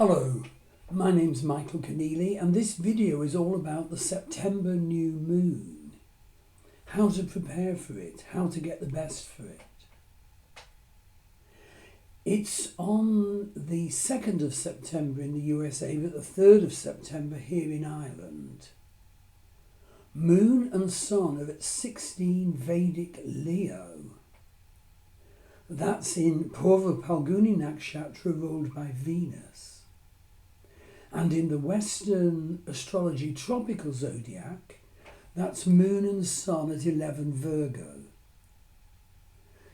Hello, my name's Michael Conneely and this video is all about the September new moon. How to prepare for it, how to get the best for it. It's on the 2nd of September in the USA, but the 3rd of September here in Ireland. Moon and Sun are at 16 Vedic Leo. That's in Purva Palguni Nakshatra ruled by Venus. And in the Western astrology tropical zodiac, that's Moon and Sun at 11 Virgo.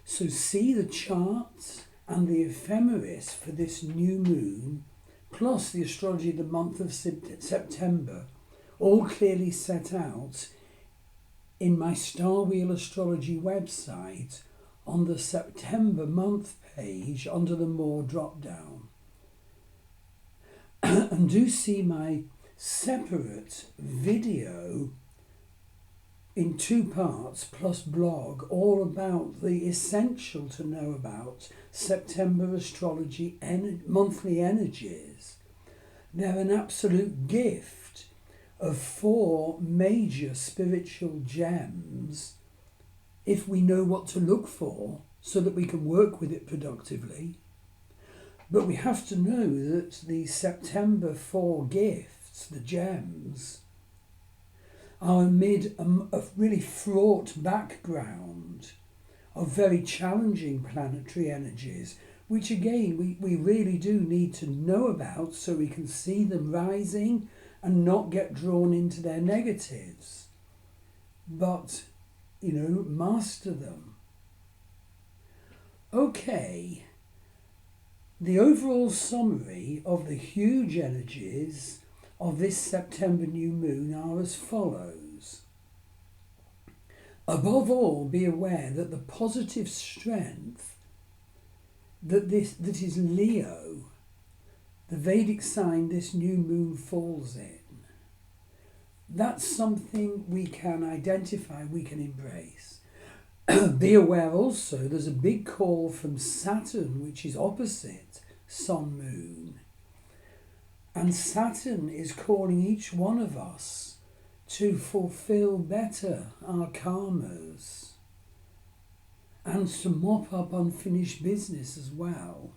So see the charts and the ephemeris for this new moon, plus the astrology of the month of September, all clearly set out in my Star Wheel Astrology website on the September month page under the More drop-down. And do see my separate video in 2 parts plus blog all about the essential to know about September astrology monthly energies. They're an absolute gift of 4 major spiritual gems if we know what to look for so that we can work with it productively. But we have to know that the September 4 gifts, the gems, are amid a really fraught background of very challenging planetary energies, which again we really do need to know about so we can see them rising and not get drawn into their negatives. But, master them. Okay. The overall summary of the huge energies of this September new moon are as follows. Above all, be aware that the positive strength that is Leo, the Vedic sign this new moon falls in, that's something we can identify, we can embrace. Be aware also there's a big call from Saturn, which is opposite Sun Moon. And Saturn is calling each one of us to fulfill better our karmas and to mop up unfinished business as well.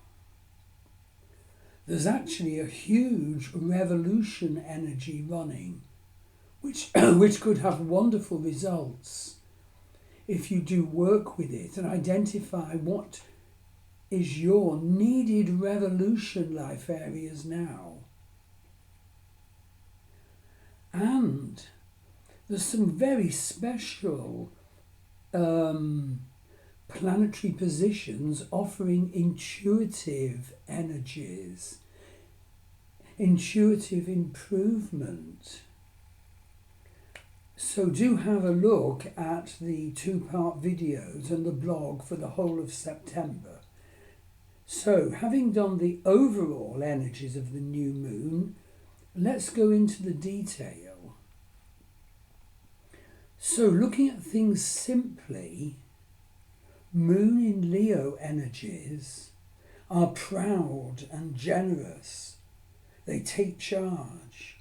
There's actually a huge revolution energy running, which could have wonderful results if you do work with it and identify what is your needed revolution life areas now. And there's some very special planetary positions offering intuitive energies, intuitive improvement. So do have a look at the 2-part videos and the blog for the whole of September. So having done the overall energies of the new moon, let's go into the detail. So looking at things simply, Moon in Leo energies are proud and generous. They take charge,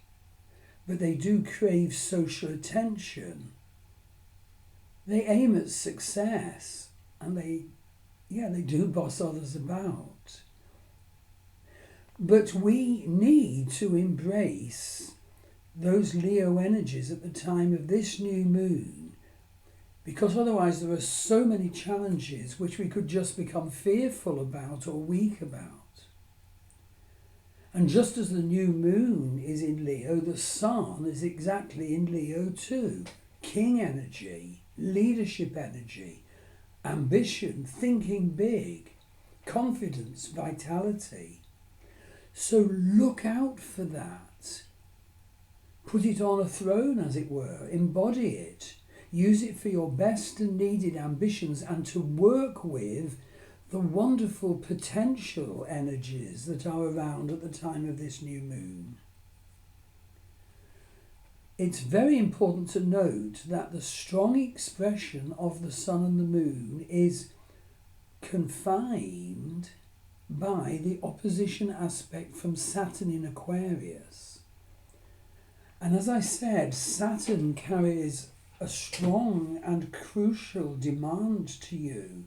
but they do crave social attention. They aim at success and they do boss others about. But we need to embrace those Leo energies at the time of this new moon, because otherwise there are so many challenges which we could just become fearful about or weak about. And just as the new moon is in Leo, the sun is exactly in Leo too. King energy, leadership energy, ambition, thinking big, confidence, vitality. So look out for that. Put it on a throne, as it were. Embody it. Use it for your best and needed ambitions and to work with the wonderful potential energies that are around at the time of this new moon. It's very important to note that the strong expression of the sun and the moon is confined by the opposition aspect from Saturn in Aquarius. And as I said, Saturn carries a strong and crucial demand to you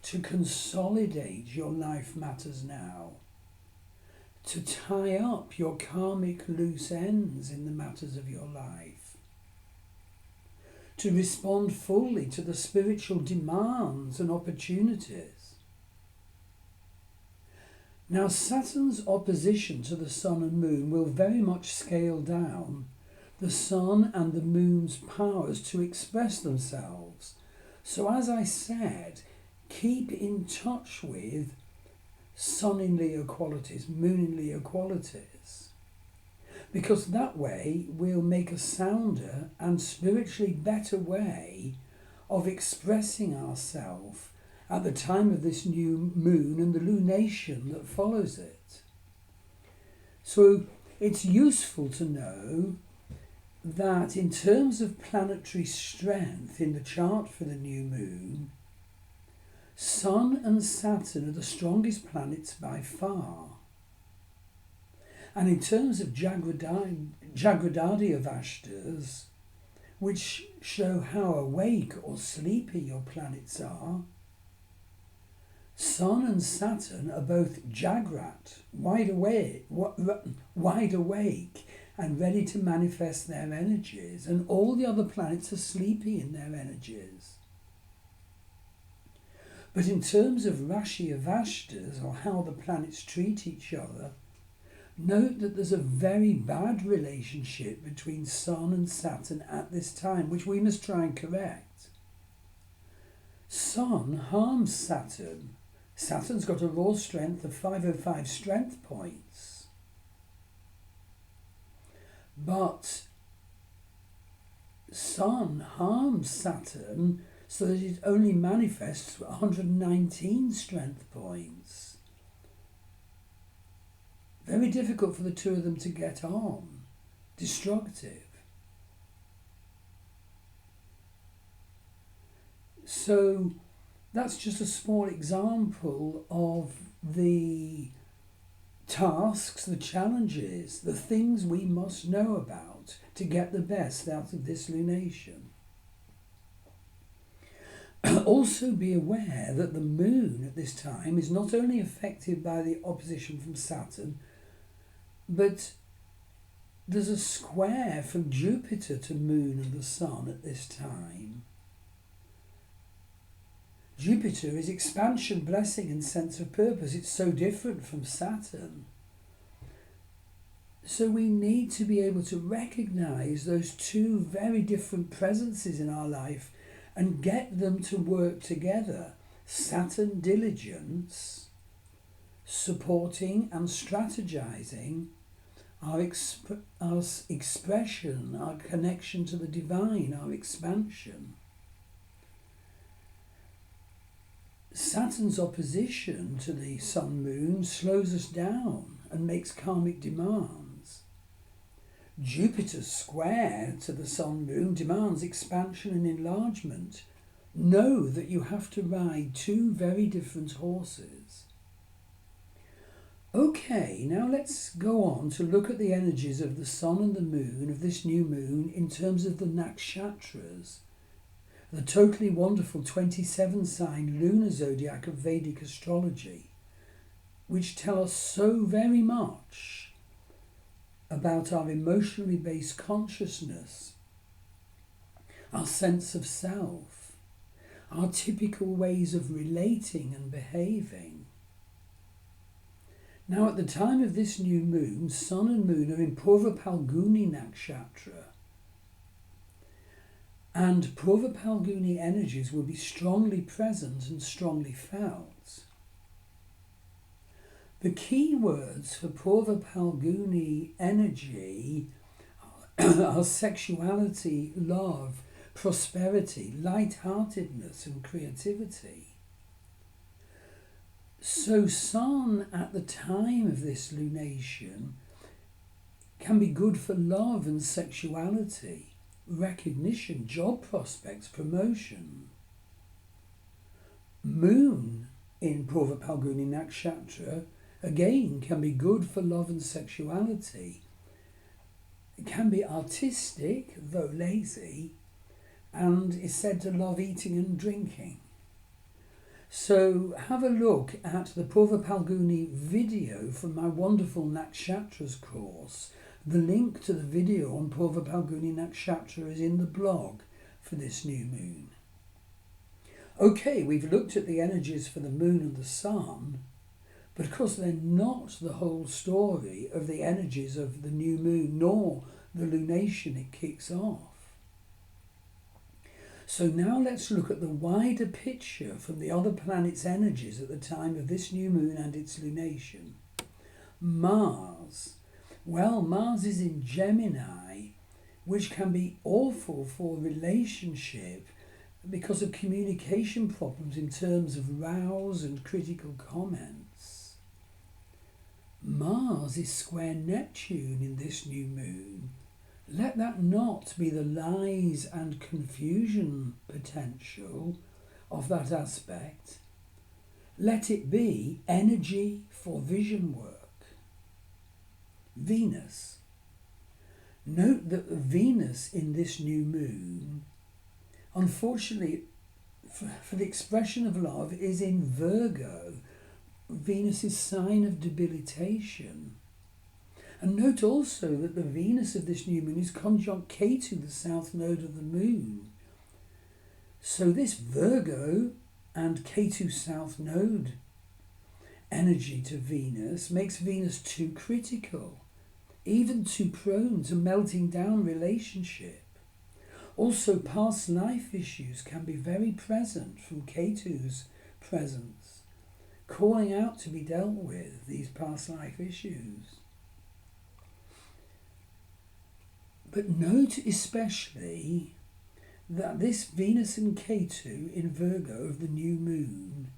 to consolidate your life matters now, to tie up your karmic loose ends in the matters of your life, to respond fully to the spiritual demands and opportunities. Now, Saturn's opposition to the Sun and Moon will very much scale down the Sun and the Moon's powers to express themselves. So as I said, keep in touch with Sun in Leo qualities, Moon in Leo qualities, because that way we'll make a sounder and spiritually better way of expressing ourselves at the time of this new moon and the lunation that follows it. So it's useful to know that in terms of planetary strength in the chart for the new moon, Sun and Saturn are the strongest planets by far. And in terms of Jagradadi Avashtas, which show how awake or sleepy your planets are, Sun and Saturn are both Jagrat, wide awake and ready to manifest their energies, and all the other planets are sleepy in their energies. But in terms of Rashi Avashtas, or how the planets treat each other, note that there's a very bad relationship between Sun and Saturn at this time, which we must try and correct. Sun harms Saturn. Saturn's got a raw strength of 505 strength points. But Sun harms Saturn so that it only manifests 119 strength points. Very difficult for the two of them to get on. Destructive. So that's just a small example of the tasks, the challenges, the things we must know about to get the best out of this lunation. Also be aware that the moon at this time is not only affected by the opposition from Saturn, but there's a square from Jupiter to Moon and the Sun at this time. Jupiter is expansion, blessing and sense of purpose. It's so different from Saturn. So we need to be able to recognize those two very different presences in our life and get them to work together. Saturn diligence, supporting and strategizing our expression, our connection to the divine, our expansion. Saturn's opposition to the Sun-Moon slows us down and makes karmic demands. Jupiter's square to the Sun-Moon demands expansion and enlargement. Know that you have to ride two very different horses. Okay, now let's go on to look at the energies of the Sun and the Moon of this new moon in terms of the Nakshatras, the totally wonderful 27-sign lunar zodiac of Vedic astrology, which tell us so very much about our emotionally based consciousness, our sense of self, our typical ways of relating and behaving. Now, at the time of this new moon, Sun and Moon are in Purva Palguni Nakshatra, and Purva Palguni energies will be strongly present and strongly felt. The key words for Purva Palguni energy are sexuality, love, prosperity, light-heartedness and creativity. So Sun at the time of this lunation can be good for love and sexuality, recognition, job prospects, promotion. Moon in Purva Palguni Nakshatra, again, can be good for love and sexuality. It can be artistic, though lazy, and is said to love eating and drinking. So have a look at the Purva Palguni video from my wonderful Nakshatras course. The link to the video on Purva Palguni Nakshatra is in the blog for this new moon. Okay, we've looked at the energies for the moon and the sun, but of course they're not the whole story of the energies of the new moon, nor the lunation it kicks off. So now let's look at the wider picture from the other planets' energies at the time of this new moon and its lunation. Mars. Well, Mars is in Gemini, which can be awful for relationship because of communication problems in terms of rows and critical comments. Mars is square Neptune in this new moon. Let that not be the lies and confusion potential of that aspect. Let it be energy for vision work. Venus. Note that Venus in this new moon, unfortunately, for the expression of love, is in Virgo, Venus's sign of debilitation. And note also that the Venus of this new moon is conjunct Ketu, the south node of the moon. So this Virgo and Ketu south node energy to Venus makes Venus too critical, even too prone to melting down relationship. Also, past life issues can be very present from Ketu's presence, calling out to be dealt with, these past life issues. But note especially that this Venus and Ketu in Virgo of the new moon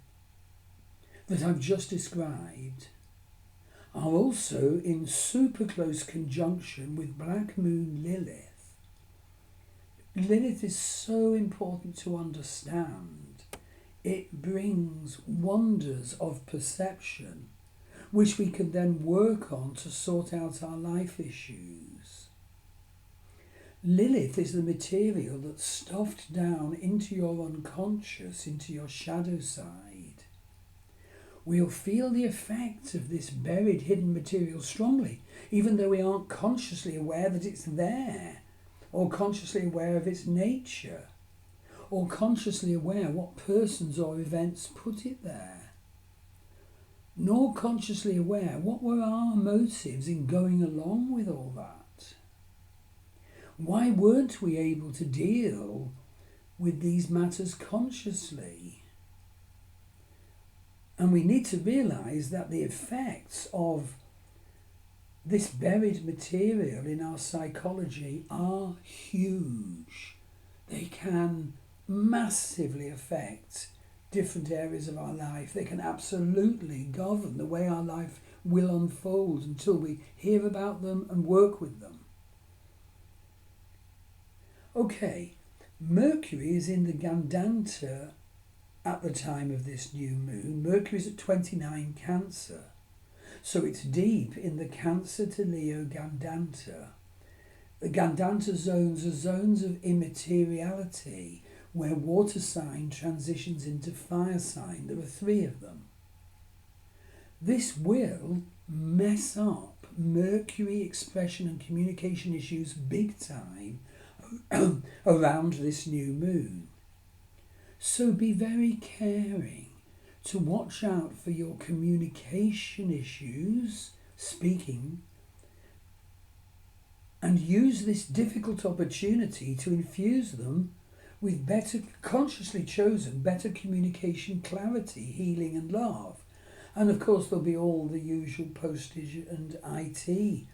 that I've just described are also in super close conjunction with Black Moon Lilith. Lilith is so important to understand. It brings wonders of perception, which we can then work on to sort out our life issues. Lilith is the material that's stuffed down into your unconscious, into your shadow side. We'll feel the effects of this buried, hidden material strongly, even though we aren't consciously aware that it's there, or consciously aware of its nature, or consciously aware what persons or events put it there, nor consciously aware what were our motives in going along with all that. Why weren't we able to deal with these matters consciously? And we need to realise that the effects of this buried material in our psychology are huge. They can massively affect different areas of our life. They can absolutely govern the way our life will unfold until we hear about them and work with them. Okay, Mercury is in the Gandanta at the time of this new moon. Mercury is at 29 Cancer. So it's deep in the Cancer to Leo Gandanta. The Gandanta zones are zones of immateriality, where water sign transitions into fire sign. There are 3 of them. This will mess up Mercury expression and communication issues big time around this new moon. So be very caring to watch out for your communication issues, speaking, and use this difficult opportunity to infuse them with better, consciously chosen, better communication, clarity, healing and love. And of course there'll be all the usual postage and IT,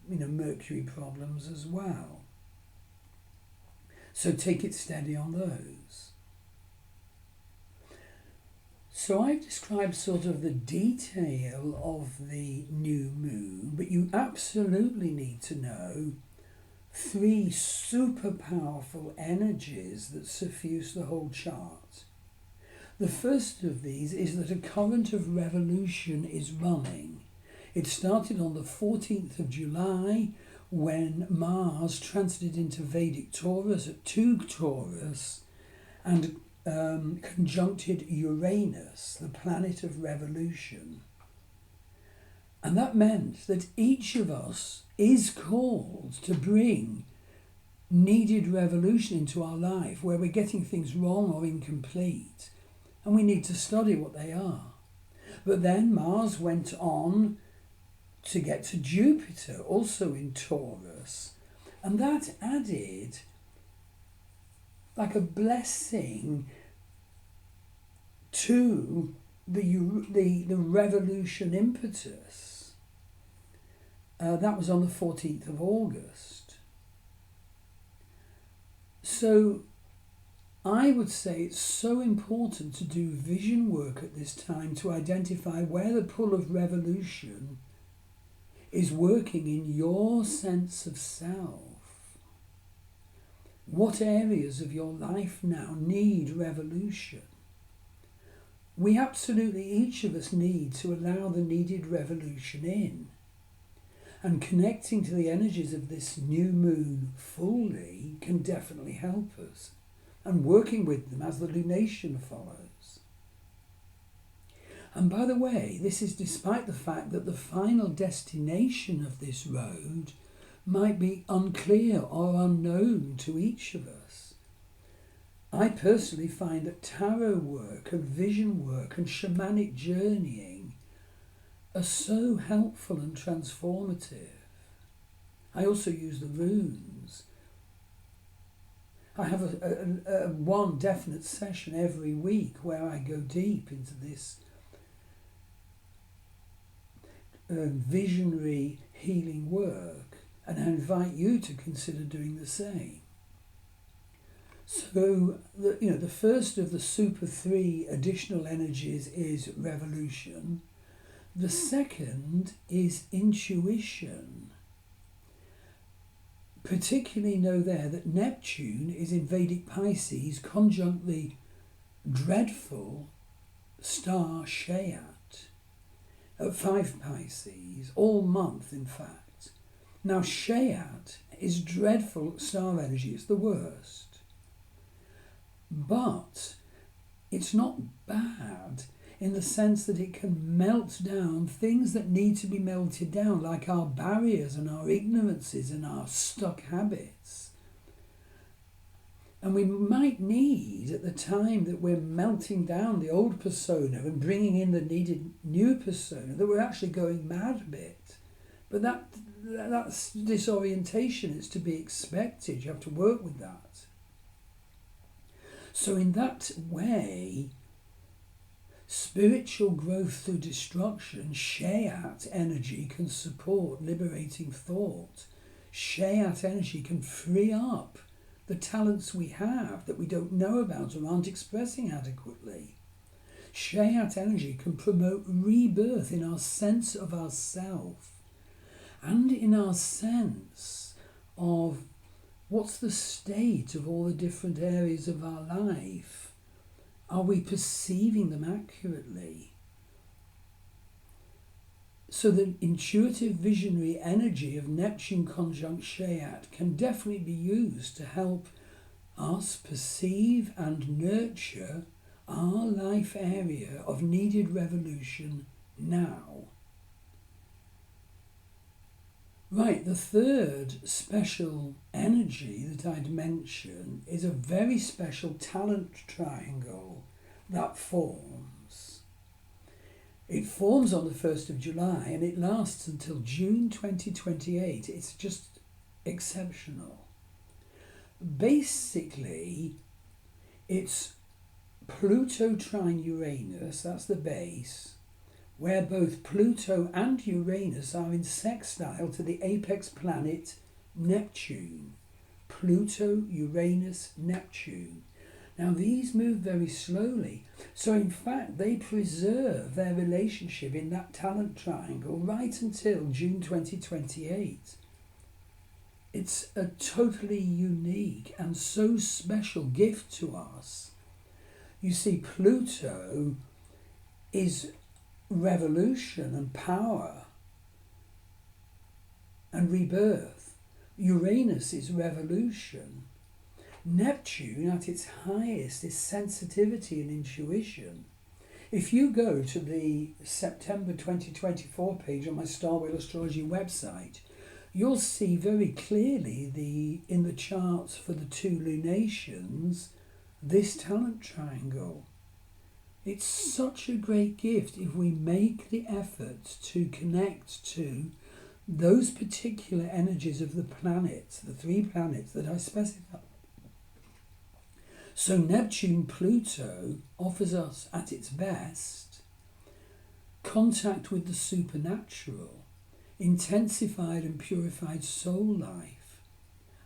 Mercury problems as well. So take it steady on those. So I've described sort of the detail of the new moon, but you absolutely need to know 3 super powerful energies that suffuse the whole chart. The first of these is that a current of revolution is running. It started on the 14th of July when Mars transited into Vedic Taurus at 2 Taurus and conjuncted Uranus, the planet of revolution. And that meant that each of us is called to bring needed revolution into our life where we're getting things wrong or incomplete, and we need to study what they are. But then Mars went on to get to Jupiter, also in Taurus, and that added like a blessing to the revolution impetus. That was on the 14th of August. So I would say it's so important to do vision work at this time to identify where the pull of revolution is working in your sense of self. What areas of your life now need revolution? We absolutely, each of us, need to allow the needed revolution in. And connecting to the energies of this new moon fully can definitely help us. And working with them as the lunation follows. And by the way, this is despite the fact that the final destination of this road might be unclear or unknown to each of us. I personally find that tarot work and vision work and shamanic journeying are so helpful and transformative. I also use the runes. I have a one definite session every week where I go deep into this visionary healing work, and I invite you to consider doing the same. So, the first of the super 3 additional energies is revolution. The second is intuition. Particularly know there that Neptune is in Vedic Pisces, conjunct the dreadful star Shayat at 5 Pisces, all month in fact. Now Shayat is dreadful star energy, it's the worst. But it's not bad in the sense that it can melt down things that need to be melted down, like our barriers and our ignorances and our stuck habits. And we might need, at the time that we're melting down the old persona and bringing in the needed new persona, that we're actually going mad a bit. But that's disorientation. It's to be expected. You have to work with that. So in that way, spiritual growth through destruction, Shayat energy can support liberating thought. Shayat energy can free up the talents we have that we don't know about or aren't expressing adequately. Shayat energy can promote rebirth in our sense of ourself and in our sense of what's the state of all the different areas of our life. Are we perceiving them accurately? So the intuitive visionary energy of Neptune conjunct Shayat can definitely be used to help us perceive and nurture our life area of needed revolution now. Right, the third special energy that I'd mention is a very special talent triangle that forms. It forms on the 1st of July and it lasts until June 2028. It's just exceptional. Basically, it's Pluto trine Uranus, that's the base, where both Pluto and Uranus are in sextile to the apex planet Neptune. Pluto, Uranus, Neptune. Now these move very slowly, so in fact they preserve their relationship in that talent triangle right until June 2028. It's a totally unique and so special gift to us You see, Pluto is revolution and power and rebirth. Uranus is revolution. Neptune, at its highest, is sensitivity and intuition. If you go to the September 2024 page on my Star Wheel Astrology website, you'll see very clearly in the charts for the two lunations, this talent triangle. It's such a great gift if we make the effort to connect to those particular energies of the planets, the 3 planets that I specify. So Neptune-Pluto offers us, at its best, contact with the supernatural, intensified and purified soul life,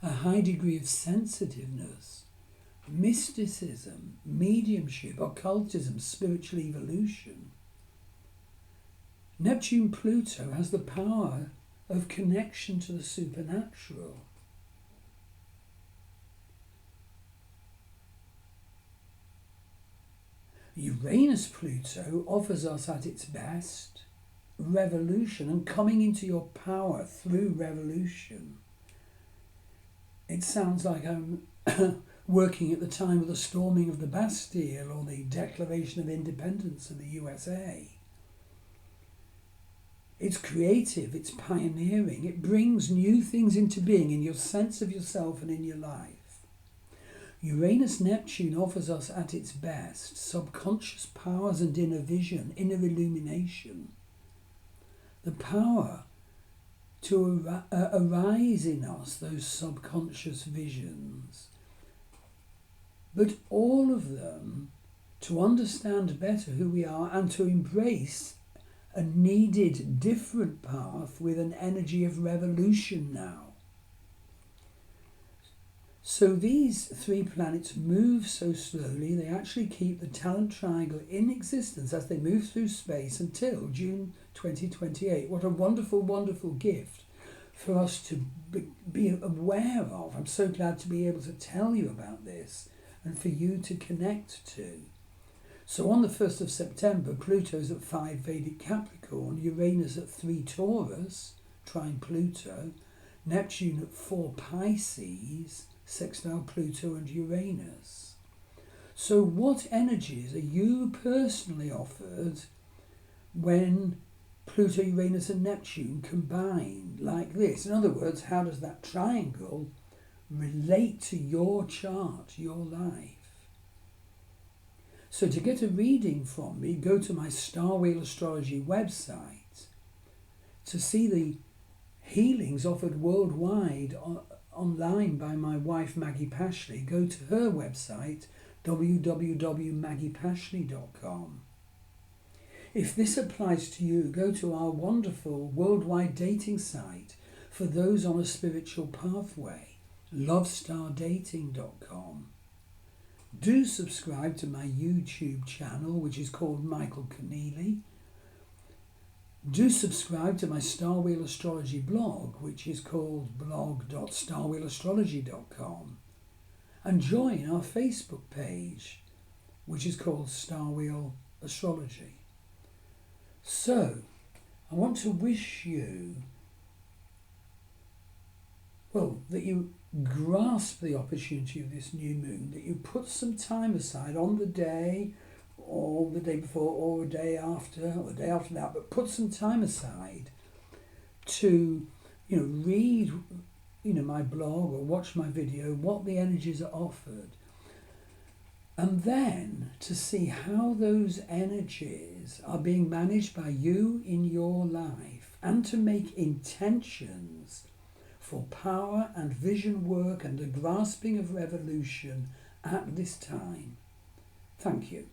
a high degree of sensitiveness, mysticism, mediumship, occultism, spiritual evolution. Neptune-Pluto has the power of connection to the supernatural. Uranus-Pluto offers us, at its best, revolution and coming into your power through revolution. It sounds like I'm working at the time of the storming of the Bastille or the Declaration of Independence of the USA. It's creative, it's pioneering, it brings new things into being in your sense of yourself and in your life. Uranus-Neptune offers us, at its best, subconscious powers and inner vision, inner illumination. The power to arise in us, those subconscious visions. But all of them to understand better who we are and to embrace a needed different path with an energy of revolution now. So these 3 planets move so slowly, they actually keep the talent triangle in existence as they move through space until June 2028. What a wonderful, wonderful gift for us to be aware of. I'm so glad to be able to tell you about this and for you to connect to. So on the 1st of September, Pluto's at 5 Vedic Capricorn, Uranus at 3 Taurus, trine Pluto, Neptune at 4 Pisces, sextile Pluto and Uranus. So what energies are you personally offered when Pluto, Uranus and Neptune combine like this? In other words, how does that triangle relate to your chart, your life? So to get a reading from me, go to my Star Wheel Astrology website. To see the healings offered worldwide online by my wife Maggie Pashley, go to her website www.maggiepashley.com. If this applies to you, go to our wonderful worldwide dating site for those on a spiritual pathway, lovestardating.com. Do subscribe to my YouTube channel, which is called Michael Conneely. Do subscribe to my Star Wheel Astrology blog, which is called blog.starwheelastrology.com. And join our Facebook page, which is called Star Wheel Astrology. So, I want to wish you, that you grasp the opportunity of this new moon, that you put some time aside on the day, or the day before, or the day after, or the day after that, but put some time aside to, read, my blog or watch my video, what the energies are offered, and then to see how those energies are being managed by you in your life, and to make intentions for power and vision work and the grasping of revolution at this time. Thank you.